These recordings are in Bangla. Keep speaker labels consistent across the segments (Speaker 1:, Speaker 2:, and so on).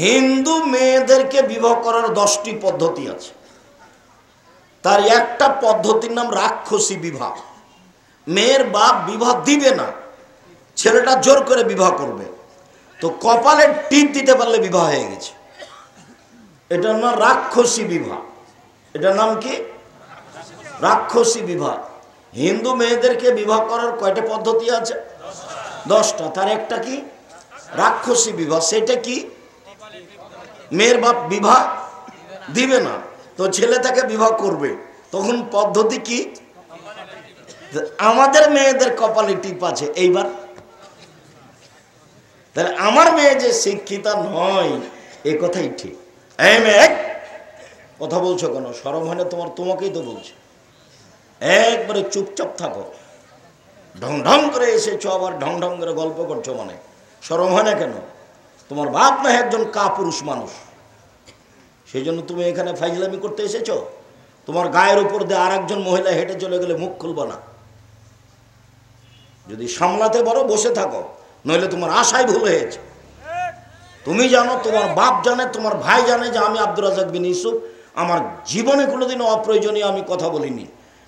Speaker 1: হিন্দু মেয়েদেরকে বিবাহ করার 10টি পদ্ধতি আছে। তার একটা পদ্ধতির নাম রাক্ষসী বিবাহ। মেয়ের বাপ বিবাহ দিবে না, ছেলেটা জোর করে বিবাহ করবে, তো কপালে টিপ দিতে পারলে বিবাহ হয়ে গেছে। এটার নাম রাক্ষসী বিবাহ। এটার নাম কি? রাক্ষসী বিবাহ। হিন্দু মেয়েদেরকে বিবাহ করার কয়টা পদ্ধতি আছে? 10টা। তার একটা কি? রাক্ষসী বিবাহ। সেটা কি? মেয়ের বাপ বিবাহ দিবে না, তো ছেলে তাকে বিবাহ করবে, তখন পদ্ধতি কি? আমাদের মেয়েদের কপালে টিপ আছে। এইবার তাহলে আমার মেয়ে যে শিক্ষিতা নয় এ কথাই ঠিক। এই মেয়ে, কথা বলছো কেন? শরম হয় না তোমার? তোমাকেই তো বলছে। একবারে চুপচাপ থাকো। ঢং ঢং করে এসেছো, আবার ঢং ঢং করে গল্প করছো, মানে শরম হয় না কেন? তোমার বাপ না একজন কাপুরুষ মানুষ, সেই জন্য তুমি এখানে ফাইজলামি করতে এসেছো? তোমার গায়ের উপর দিয়ে আর একজন মহিলা হেঁটে চলে গেলে মুখ খুলবা না। যদি সামলাতে পারো বসে থাকো, নইলে তোমার আশায় ভুল হয়েছে। তুমি জানো, তোমার বাপ জানে, তোমার ভাই জানে যে আমি আব্দুর রাজ্জাক বিন ইউসুফ আমার জীবনে কোনোদিন অপ্রয়োজনীয় আমি কথা বলিনি।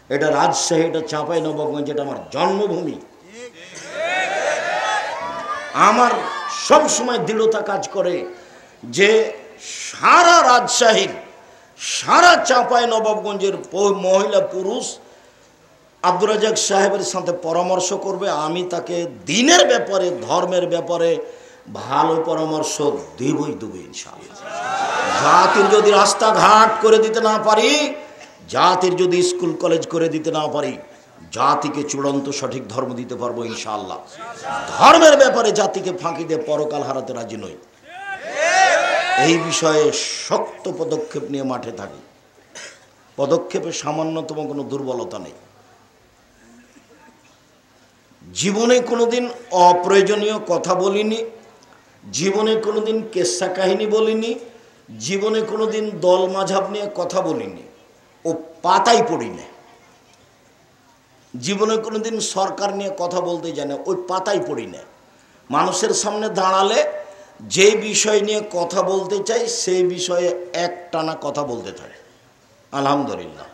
Speaker 1: এটা রাজশাহী, এটা চাঁপাইনবাবগঞ্জ, এটা আমার জন্মভূমি। আমার সব সময় দৃঢ়তা কাজ করে যে সারা রাজশাহীর, সারা চাঁপাইনবাবগঞ্জের মহিলা পুরুষ আব্দুর রাজ্জাক সাহেবের সাথে পরামর্শ করবে। আমি তাকে দিনের ব্যাপারে, ধর্মের ব্যাপারে ভালো পরামর্শ দেবই দেবো ইনশাআল্লাহ। জাতির যদি রাস্তাঘাট করে দিতে না পারি, জাতির যদি স্কুল কলেজ করে দিতে না পারি, জাতিকে চূড়ান্ত সঠিক ধর্ম দিতে পারবো ইনশাআল্লাহ। ধর্মের ব্যাপারে জাতিকে ফাঁকি দিয়ে পরকাল হারাতে রাজি নই। এই বিষয়ে শক্ত পদক্ষেপ নিয়ে মাঠে থাকি। পদক্ষেপে সামান্যতম কোনো দুর্বলতা নেই। জীবনে কোনোদিন অপ্রয়োজনীয় কথা বলিনি, জীবনে কোনোদিন কেসা কাহিনী বলিনি, জীবনে কোনোদিন দল মাঝাব নিয়ে কথা বলিনি, ও পাতাই পড়ি না। জীবনে কোনোদিন সরকার নিয়ে কথা বলতে জানে, ওই পাতাই পড়ি না। মানুষের সামনে দাঁড়ালে যে বিষয় নিয়ে কথা বলতে চাই সেই বিষয়ে একটানা কথা বলতে থাকে। আলহামদুলিল্লাহ,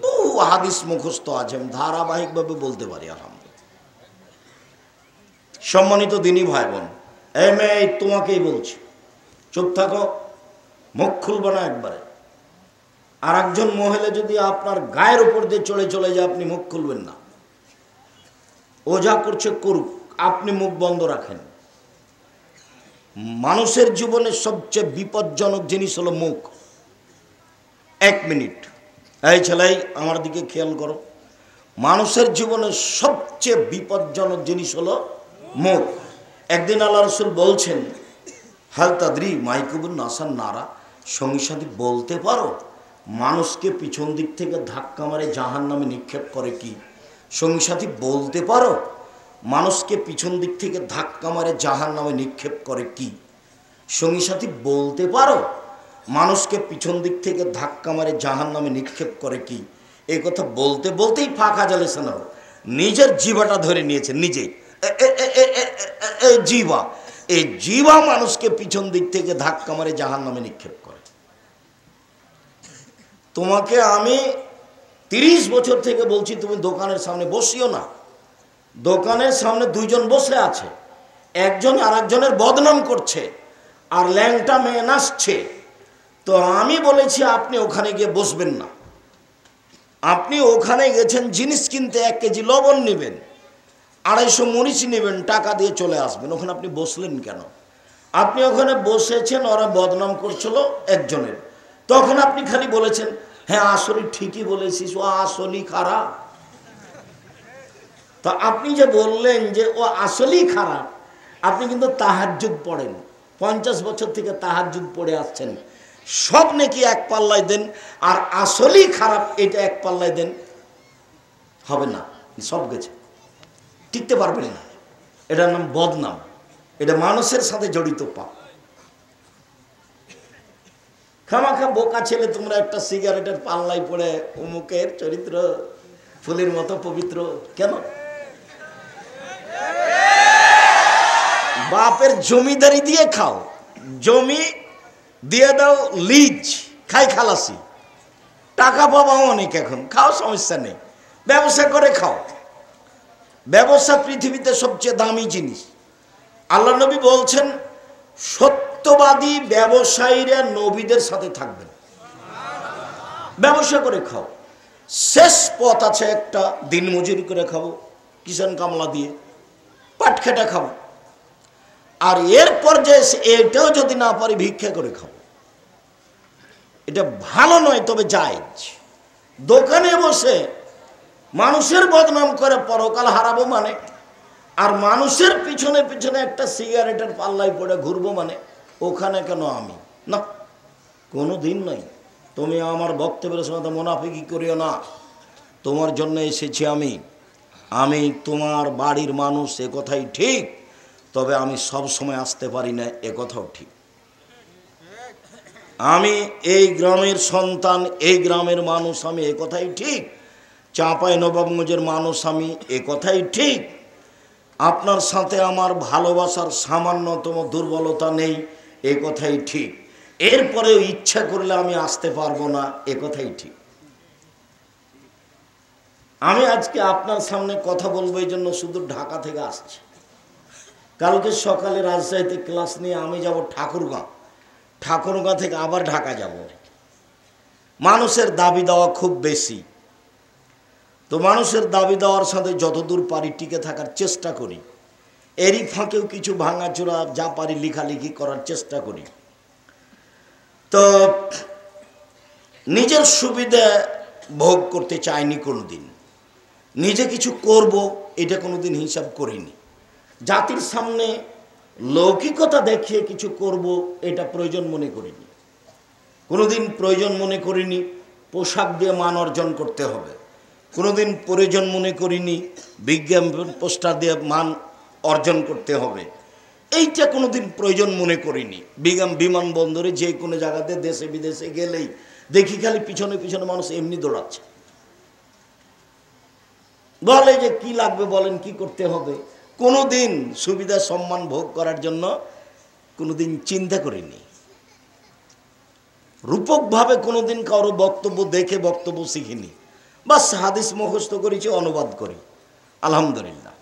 Speaker 1: বহু হাদিস মুখস্থ আছে, আমি ধারাবাহিকভাবে বলতে পারি আলহামদুলিল্লাহ। সম্মানিত দিনী ভাই বোন, এই মেয়ে তোমাকেই বলছি, চুপ থাকো, মুখ খুলবে না একবারে। আর একজন মহিলা যদি আপনার গায়ের উপর দিয়ে চলে যায়, আপনি মুখ খুলবেন না। ও যা করছে করুক, আপনি মুখ বন্ধ রাখেন। মানুষের জীবনে সবচেয়ে বিপজ্জনক জিনিস হলো মুখ। 1 মিনিট, এই ছেলেই আমার দিকে খেয়াল করো। মানুষের জীবনে সবচেয়ে বিপজ্জনক জিনিস হলো মুখ। একদিন আল্লাহ রাসূল বলছেন, হাল তাদরি মাইকুবুন নাসান নারা, সঙ্গী সাথী বলতে পারো মানুষকে পিছন দিক থেকে ধাক্কা মারে জাহান্নামে নিক্ষেপ করে কি? সঙ্গী সাথী বলতে পারো মানুষকে পিছন দিক থেকে ধাক্কা মারে জাহান্নামে নিক্ষেপ করে কি? সঙ্গী সাথী বলতে পারো মানুষকে পিছন দিক থেকে ধাক্কা মারে জাহান্নামে নিক্ষেপ করে কি? এই কথা বলতে বলতেই ফাঁকা জালে শোনাও, নিজের জিভাটা ধরে নিয়েছে নিজেই। জিভা, এই জিভা মানুষকে পিছন দিক থেকে ধাক্কা মারে জাহান্নামে নিক্ষেপ করে। তোমাকে আমি 30 বছর থেকে বলছি, তুমি দোকানের সামনে বসিও না। দোকানের সামনে 2 জন বসে আছে, একজন আর একজনের বদনাম করছে, আর ল্যাংটা মেয়ে নাচছে। তো আমি বলেছি আপনি ওখানে গিয়ে বসবেন না। আপনি ওখানে গেছেন জিনিস কিনতে, 1 কেজি লবণ নেবেন, 250 মরিচ নেবেন, টাকা দিয়ে চলে আসবেন। ওখানে আপনি বসলেন কেন? আপনি ওখানে বসেছেন, ওরা বদনাম করছিল একজনের, তখন আপনি খালি বলেছেন হ্যাঁ আসলে ঠিকই বলেছিস, ও আসলেই খারাপ। তা আপনি যে বললেন যে ও আসলেই খারাপ, আপনি কিন্তু তাহাজ্জুদ পড়েন, 50 বছর থেকে তাহাজ্জুদ পড়ে আসছেন। সব নাকি এক পাল্লায় দেন, আর আসলেই খারাপ এটা এক পাল্লায় দেন, হবে না। সব গেছে, টিকতে পারবেন না। এটার নাম বদনাম, এটা মানুষের সাথে জড়িত পাপ। খামাখা বোকা ছেলে তোমরা একটা সিগারেটের পাল্লায় পড়ে অমুকের চরিত্র ফুলের মতো পবিত্র কেন? বাপের জমিদারি দিয়ে খাও, জমি দিয়ে দাও লিজ, খাই খালাসি, টাকা পাবা অনেক, এখন খাও, সমস্যা নেই, ব্যবসা করে খাও। ব্যবসা পৃথিবীতে সবচেয়ে দামি জিনিস। আল্লাহ নবী বলছেন সত্যবাদী ব্যবসায়ীরা নবীদের সাথে থাকবেন। ব্যবসা করে খাও। শেষ পথ আছে একটা, দিন মজুরি করে খাবো, কিষান কামলা দিয়ে পাট খেটে খাবো। আর এরপর যে এটাও যদি না পারি ভিক্ষা করে খাবো। এটা ভালো নয়, তবে জায়েজ। দোকানে বসে মানুষের বদনাম করে পরকাল হারাবো মানে, আর মানুষের পিছনে পিছনে একটা সিগারেটের পাল্লায় পড়ে ঘুরবো মানে, ওখানে কেন আমি? না, কোনো দিন নয়। তুমি আমার বক্তব্যের সময় মুনাফিকি করিও না। তোমার জন্য এসেছি আমি তোমার বাড়ির মানুষ, এ কথাই ঠিক, তবে আমি সব সময় আসতে পারি না, এ কথাও ঠিক। আমি এই গ্রামের সন্তান, এই গ্রামের মানুষ আমি, এ কথাই ঠিক। চাঁপাই নবাবগঞ্জের মানুষ আমি, এ কথাই ঠিক। আপনার সাথে আমার ভালোবাসার সামান্যতম দুর্বলতা নেই, এ কথাই ঠিক। এরপরেও ইচ্ছা করলে আমি আসতে পারবো না, এ কথাই ঠিক। আমি আজকে আপনার সামনে কথা বলবো এই জন্য শুধু ঢাকা থেকে আসছি। কালকে সকালে রাজশাহীতে ক্লাস নিয়ে আমি যাব ঠাকুরগাঁ, ঠাকুরগাঁ থেকে আবার ঢাকা যাব। মানুষের দাবি দেওয়া খুব বেশি, তো মানুষের দাবি দেওয়ার সাথে যতদূর পারি টিকে থাকার চেষ্টা করি। এরই ফাঁকেও কিছু ভাঙাচোরা যা পারি লেখালেখি করার চেষ্টা করি। তো নিজের সুবিধা ভোগ করতে চাইনি কোনোদিন, নিজে কিছু করব এটা কোনোদিন হিসাব করিনি। জাতির সামনে লৌকিকতা দেখিয়ে কিছু করব এটা প্রয়োজন মনে করিনি, কোনোদিন প্রয়োজন মনে করিনি। পোশাক দিয়ে মান অর্জন করতে হবে, কোনোদিন প্রয়োজন মনে করিনি। বিজ্ঞাপন পোস্টার দিয়ে মান অর্জন করতে হবে, এইটা কোনোদিন প্রয়োজন মনে করিনি। বিমানবন্দরে যে কোনো জায়গাতে দেশে বিদেশে গেলেই দেখি খালি পিছনে পিছনে মানুষ এমনি দৌড়াচ্ছে, বলে যে কি লাগবে বলেন, কি করতে হবে। কোনোদিন সুবিধা সম্মান ভোগ করার জন্য কোনোদিন চিন্তা করিনি। রূপকভাবে কোনোদিন কারো বক্তব্য দেখে বক্তব্য শিখিনি। বাস হাদিস মুখস্থ করেছি, অনুবাদ করি, আলহামদুলিল্লাহ।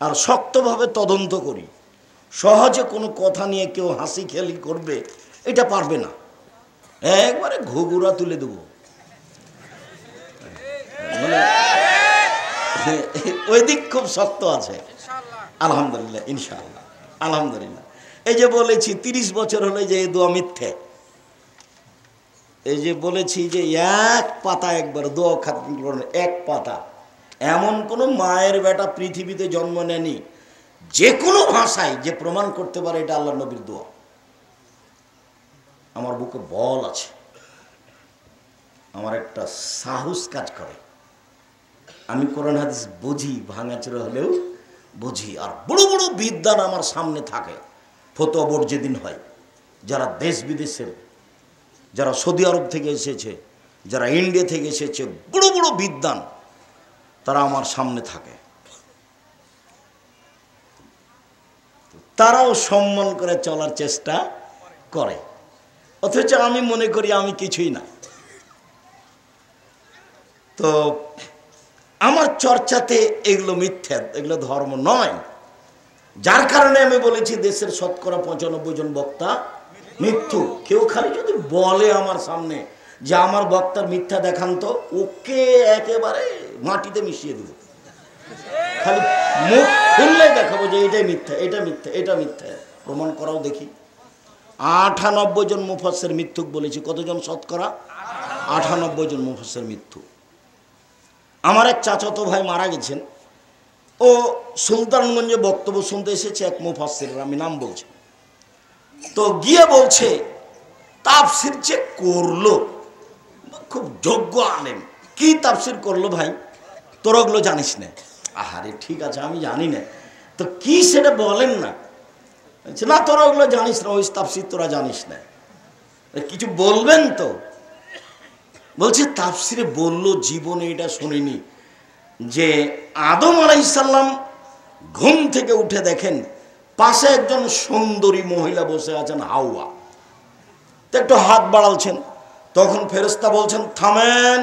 Speaker 1: আর শক্তভাবে তদন্ত করি। সহজে কোনো কথা নিয়ে কেউ হাসি খেলি করবে এটা পারবে না, একবারে ঘুঘুরা তুলে দেব। মানে ওই দিক খুব শক্ত আছে, আলহামদুলিল্লাহ, ইনশাআল্লাহ, আলহামদুলিল্লাহ। এই যে বলেছি 30 বছর হলে যে দোয়া মিথ্যে, এই যে বলেছি যে এক পাতা একবার দোয়া খাতেন, এক পাতা। এমন কোনো মায়ের বেটা পৃথিবীতে জন্ম নেয়নি যে কোনো ভাষায় যে প্রমাণ করতে পারে এটা আল্লাহ নবীর দোয়া। আমার বুকে বল আছে, আমার একটা সাহস কাজ করে। আমি কোরআন হাদিস বুঝি, ভাঙাচোরা হলেও বুঝি। আর বড় বড় বিদ্বান আমার সামনে থাকে। ফতোয়া বোর্ড যেদিন হয়, যারা দেশ বিদেশের, যারা সৌদি আরব থেকে এসেছে, যারা ইন্ডিয়া থেকে এসেছে, বড় বড় বিদ্বান, তারা আমার সামনে থাকে। তারাও সম্মান করে চলার চেষ্টা করে, অথচ আমি মনে করি আমি কিছুই না। তো আমার চর্চাতে এগুলো মিথ্যা, এগুলো ধর্ম নয়। যার কারণে আমি বলেছি দেশের 95% জন বক্তা মিথ্যু। কেউ খালি যদি বলে আমার সামনে যে আমার বক্তার মিথ্যা দেখান, তো ওকে একেবারে মাটিতে মিশিয়ে দেব। খালি মুখ খুললে দেখাবো যে এটাই মিথ্যা, এটা মিথ্যা, এটা মিথ্যা, প্রমাণ করাও দেখি। 98 জন মুফাসসির মিথ্যুক বলেছি। কতজন? শতকরা 98 জন মুফাসসির মিথ্যুক। আমার এক চাচাতো ভাই মারা গেছেন, ও সুলতানগঞ্জে বক্তব্য শুনতে এসেছে এক মুফাসসির, আমি নাম বলছি। তো গিয়ে বলছে তাফসির যে করলো, খুব যোগ্য আলেম, কি তাফসির করলো ভাই, তোরা ওগুলো জানিস না। আহারে ঠিক আছে, আমি জানি না, তো কি সেটা বলেন না। না তোরা ওগুলো জানিস না, ওই তাফসির তোরা জানিস না, কিছু বলবেন তো। বলছে তাফসিরে বলল, জীবনে এটা শুনিনি, যে আদম আলাইহিস সালাম ঘুম থেকে উঠে দেখেন পাশে একজন সুন্দরী মহিলা বসে আছেন, হাওয়া। তো একটু হাত বাড়ালছেন, তখন ফেরেশতা বলছেন থামেন।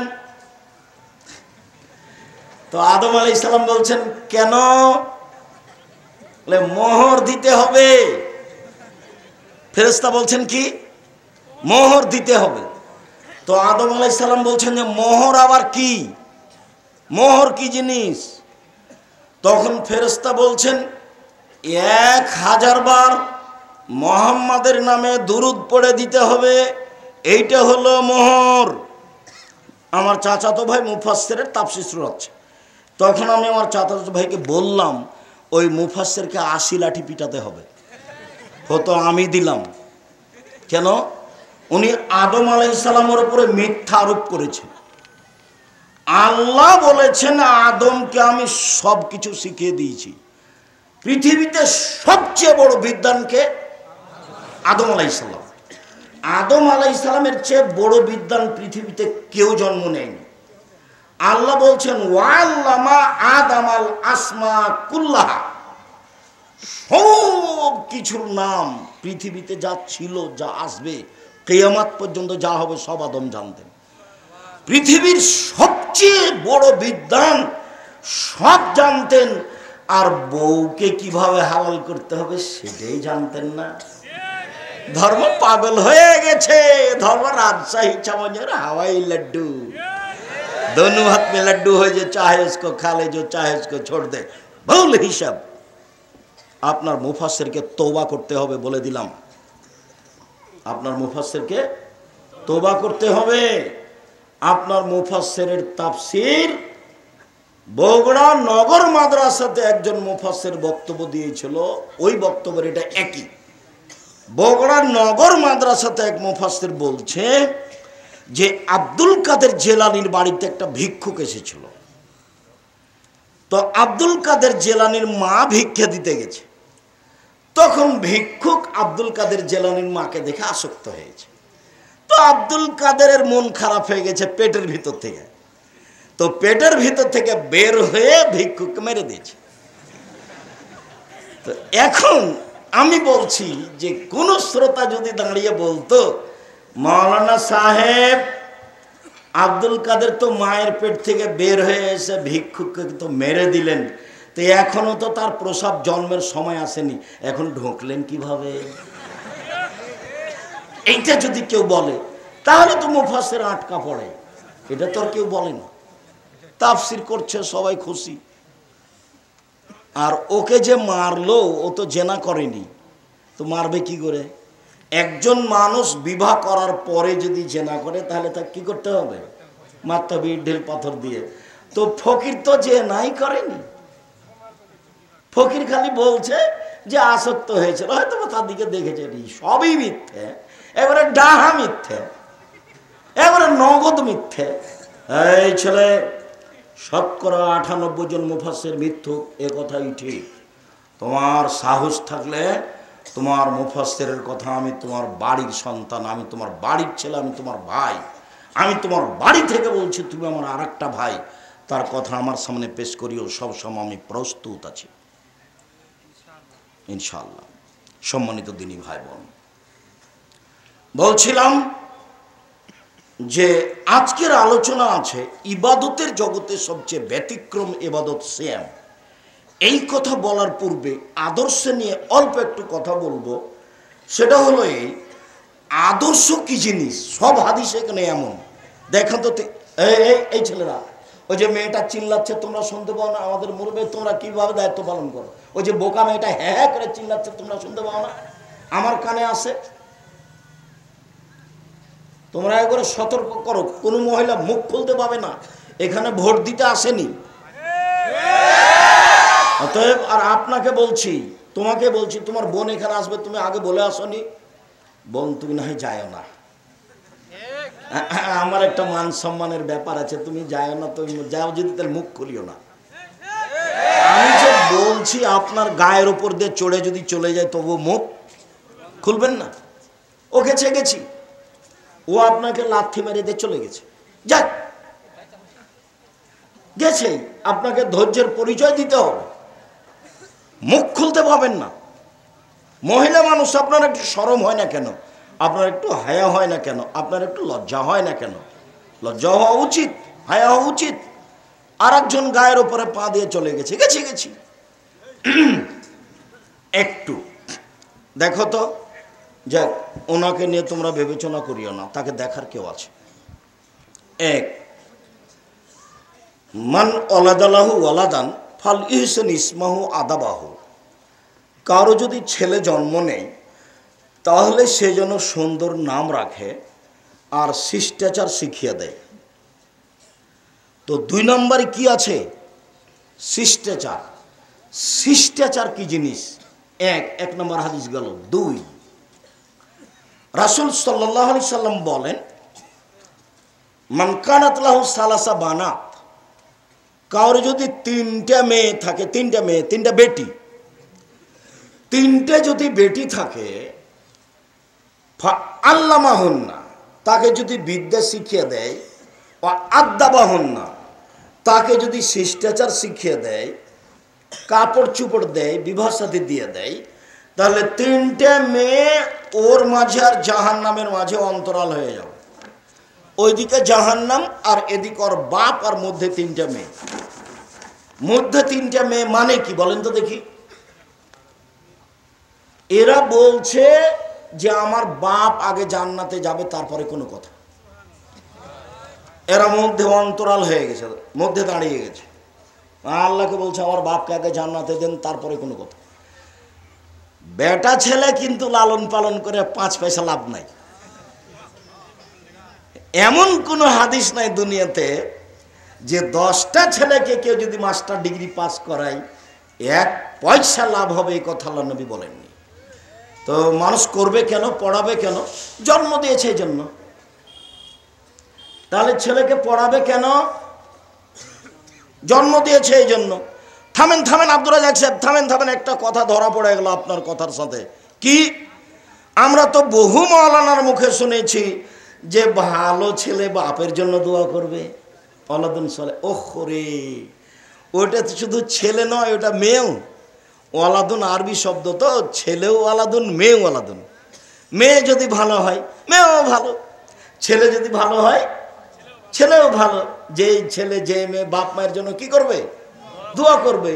Speaker 1: তো আদম আলাইহিস সালাম বলছেন কেন? মোহর দিতে হবে। ফেরেশতা বলছেন কি? মোহর দিতে হবে। তো আদম আলাইহিস সালাম বলছেন যে মোহর আবার কি? মোহর কি জিনিস? তখন ফেরেশতা বলছেন 1000 বার মুহাম্মাদের নামে দুরূদ পড়ে দিতে হবে, এইটা হলো মোহর। আমার চাচাতো ভাই মুফাসসিরের তাফসীর শোনাচ্ছে। তখন আমি আমার চাচাতো ভাইকে বললাম ওই মুফাসসিরকে 80 লাঠি পিটাতে হবে। হতো আমি দিলাম। কেন? উনি আদম আলাইহিস সালামের উপরে মিথ্যা আরোপ করেছেন। আল্লাহ বলেছেন আদমকে আমি সব কিছু শিখিয়ে দিয়েছি। পৃথিবীতে সবচেয়ে বড় বিদ্বানকে? আদম আলাইহিস সালাম। আদম আলাইহিস সালামের চেয়ে বড় বিদ্বান পৃথিবীতে কেউ জন্ম নেয়নি। আল্লাহ বলছেন ওয়াল্লামা আদামাল আসমা কুল্লাহা, সব কিছুর নাম পৃথিবীতে যা ছিল, যা আসবে, কিয়ামত পর্যন্ত যা হবে সব আদম জানতেন। পৃথিবীর সবচেয়ে বড় বিদ্বান, সব জানতেন। আর বউকে কিভাবে হালাল করতে হবে সেটাই জানতেন না। ধর্ম পাগল হয়ে গেছে। ধর্ম রাজশাহী চামচের হাওয়াই লাড্ডু, दोनों हाथ में लड्डू हो जो चाहे उसको खा ले, जो चाहे उसको छोड़ दे। ভুল হিসাব। আপনার মুফাসসিরকে তওবা করতে হবে, বলে দিলাম। আপনার মুফাসসিরকে তওবা করতে হবে। আপনার মুফাসসিরের তাফসীর বগুড়া নগর মাদ্রাসাতে একজন মুফাসসির বক্তব্য দিয়েছিল, ওই বক্তব্যের এটা একই। বগুড়া নগর মাদ্রাসাতে এক মুফাসসির বলছে যে আব্দুল কাদের জেলানির বাড়িতে একটা ভিক্ষুক এসেছিল। তো আব্দুল কাদের জেলানির মা ভিক্ষা দিতে গেছে। তখন ভিক্ষুক আব্দুল কাদের জেলানির মাকে দেখে আসক্ত হয়েছে। তো আব্দুল কাদেরের মন খারাপ হয়ে গেছে পেটের ভিতর থেকে। তো পেটের ভিতর থেকে বের হয়ে ভিক্ষুককে মেরে দিয়েছে। তো এখন আমি বলছি যে কোন শ্রোতা যদি দাঁড়িয়ে বলতো মাওলানা সাহেব আব্দুল কাদের তো মায়ের পেট থেকে বের হয়ে এসে ভিক্ষুককে তো মেরে দিলেন, তো এখনো তো তার প্রসব জন্মের সময় আসেনি, এখন ঢুকলেন কিভাবে? এইটা যদি কেউ বলে তাহলে তো মুফাসসির আটকা পড়ে। এটা তো আর কেউ বলে না। তাফসীর করছে সবাই খুশি। আর ওকে যে মারলো ও তো জেনা করেনি, তো মারবে কি করে? একজন মানুষ বিবাহ করার পরে যদি জেনা করে তাহলে তাকে কি করতে হবে? মারতে হবে ঢিল পাথর দিয়ে। তো ফকির তো জেনাই করেনি। ফকির খালি বলছে যে আসক্ত হয়েছিল, হয়তো তার দিকে দেখেছে। সবই মিথ্যে, এবারে ডাহা মিথ্যে, এবারে নগদ মিথ্যে। এই ছেলে, 98 জন মুফাসসির মিথ্যুক, এ কথাই ঠিক। তোমার সাহস থাকলে তোমার মুফাসসিরের কথা, আমি তোমার বাড়ির সন্তান, আমি তোমার বাড়ির ছেলে, আমি তোমার ভাই, আমি তোমার বাড়ি থেকে বলছি তুমি আমার আরেকটা ভাই, তার কথা আমার সামনে পেশ করিও, সব সময় আমি প্রস্তুত আছি ইনশাআল্লাহ। সম্মানিত দিনী ভাই বোন, বলছিলাম যে আজকের আলোচনা আছে ইবাদতের জগতে সবচেয়ে ব্যতিক্রম ইবাদত সিয়াম। এই কথা বলার পূর্বে আদর্শ নিয়ে অল্প একটু কথা বলবো। সেটা হলো আদর্শ কি জিনিস। সব হাদিস এখানে এমন দেখেন তো। এই ছেলেরা, ওই যে মেয়েটা চিল্লাচ্ছে তোমরা শুনতে পাও না? আমাদের মুরব্বি, তোমরা কিভাবে দায়িত্ব পালন করো? ওই যে বোকা মেয়েটা হ্যাঁ হ্যাঁ করে চিল্লাচ্ছে তোমরা শুনতে পাও না? আমার কানে আসে। তোমরা একবারে সতর্ক করো, কোনো মহিলা মুখ খুলতে পাবে না, এখানে ভোট দিতে আসেনি। অতএব আর আপনাকে বলছি, তোমাকে বলছি, তোমার বোন এখানে আসবে, তুমি আগে বলে আসনি, বোন তুমি না হয় যাও না, আমার একটা মান সম্মানের ব্যাপার আছে, তুমি যাও না। তুমি যাও যদি তার মুখ খুলিও না। আমি যে বলছি আপনার গায়ের উপর দিয়ে চড়ে যদি চলে যায় তবু মুখ খুলবেন না। ওকে গেছি, ও আপনাকে লাথি মেরে দিয়ে চলে গেছে, যাক গেছে, আপনাকে ধৈর্যের পরিচয় দিতে হবে, মুখ খুলতে পাবেন না। মহিলা মানুষ, আপনার একটু শরম হয় না কেন? আপনার একটু হায়া হয় না কেন? আপনার একটু লজ্জা হয় না কেন? লজ্জা হওয়া উচিত, হায়া হওয়া উচিত। আর একজন গায়ের উপরে পা দিয়ে চলে গেছে, গেছি গেছি একটু দেখো তো, যাক, ওনাকে নিয়ে তোমরা বিবেচনা করিও না, তাকে দেখার কেউ আছে। এক, মান অলাদালাহু ওয়ালাদান ফাল ইহসান ইসমাহু আদাবাহু। কারো যদি ছেলে জন্ম নেয় তাহলে সে যেন সুন্দর নাম রাখে আর শিষ্টাচার শিখিয়ে দেয়। তো 2 নম্বরে কি আছে? শিষ্টাচার। শিষ্টাচার কি জিনিস? এক নম্বর হাদিস গেল। 2, রাসূল সাল্লাল্লাহু আলাইহি সাল্লাম বলেন, মান কানাত লাহু সালাসা বানাত, কারোর যদি 3টা মেয়ে থাকে, 3টা মেয়ে, 3টা বেটি, 3টে যদি বেটি থাকে, আল্লামাহুন্না, তাকে যদি বিদ্যা শিখিয়ে দেয়, আদাবাহুন্না, তাকে যদি শিষ্টাচার শিখিয়ে দেয়, কাপড় চুপড় দেয়, বিবাহ সাথী দিয়ে দেয়, তাহলে 3টে মেয়ে ওর মাঝে আর জাহান্নামের মাঝে অন্তরাল হয়ে যাবে। ওইদিকে জাহান্নাম আর এদিকে ওর বাপ, আর মধ্যে 3টে মেয়ে। মধ্যে 3টে মেয়ে মানে কি বলেন তো দেখি? এরা বলছে যে আমার বাপ আগে জান্নাতে যাবে, তারপরে কোনো কথা। এরা মধ্যে অন্তরাল হয়ে গেছে, মধ্যে দাঁড়িয়ে গেছে। আল্লাহকে বলছে আমার বাপকে আগে জান্নাতে দেন, তারপরে কোনো কথা। বেটা ছেলে কিন্তু লালন পালন করে 5 পয়সা লাভ নাই। এমন কোনো হাদিস নাই দুনিয়াতে যে 10টা ছেলেকে কেউ যদি মাস্টার ডিগ্রি পাস করায় 1 পয়সা লাভ হবে, এই কথা আল্লাহ নবী বলেননি। তো মানুষ করবে কেন, পড়াবে কেন? জন্ম দিয়েছে এই জন্য। তাহলে ছেলেকে পড়াবে কেন? জন্ম দিয়েছে এই জন্য। থামেন থামেন আব্দুর রাজ্জাক সাহেব, থামেন, একটা কথা ধরা পড়ে গেল আপনার কথার সাথে। কি? আমরা তো বহু মাওলানার মুখে শুনেছি যে ভালো ছেলে বাপের জন্য দোয়া করবে, ওয়ালাদুন সালে। ওরে, ওটা তো শুধু ছেলে নয়, ওটা মেয়েও। ওয়ালাদুন আরবি শব্দ, তো ছেলেও ওয়ালাদুন, মেয়েও ওয়ালাদুন। মেয়ে যদি ভালো হয় মেয়েও ভালো, ছেলে যদি ভালো হয় ছেলেও ভালো। যে ছেলে যে মেয়ে বাপ মায়ের জন্য কি করবে? দোয়া করবে।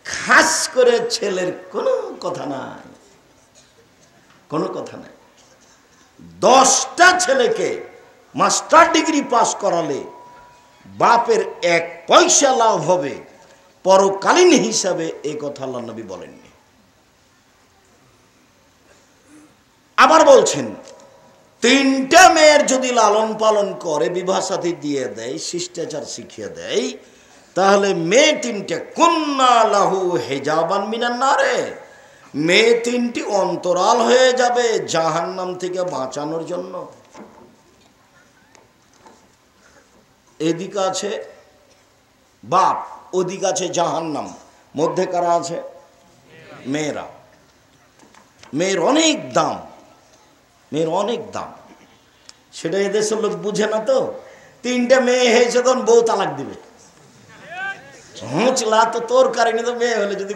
Speaker 1: খাস করে ছেলের কোনো কথা নাই, কোনো কথা নাই। 10টা ছেলেকে মাস্টার ডিগ্রি পাস করালে বাপের 1 পয়সা লাভ হবে পরকালীন হিসাবে, এই কথা আল্লাহ নবী বলেননি। আবার বলছেন 3টা মেয়ের যদি লালন পালন করে, বিবাহ সাথী দিয়ে দেয়, শিষ্টাচার শিখিয়ে দেয়, তাহলে মেয়ে 3টে কুন্না লাহু হিজাবান মিনান নারে, মেয়ে 3টি অন্তরাল হয়ে যাবে জাহান্নাম থেকে বাঁচানোর জন্য। এদিকে আছে বাপ, ওদিকে আছে জাহান্নাম, মধ্যে কারা আছে? মেয়েরা। মেয়ের অনেক দাম, মেয়ের অনেক দাম। সেটা এদেশের লোক বুঝে না। তো 3টে মেয়ে হয়েছে তখন বউ তালাক দিবে। হুঁচলা তো তোর কারণে তো মেয়ে হলে যদি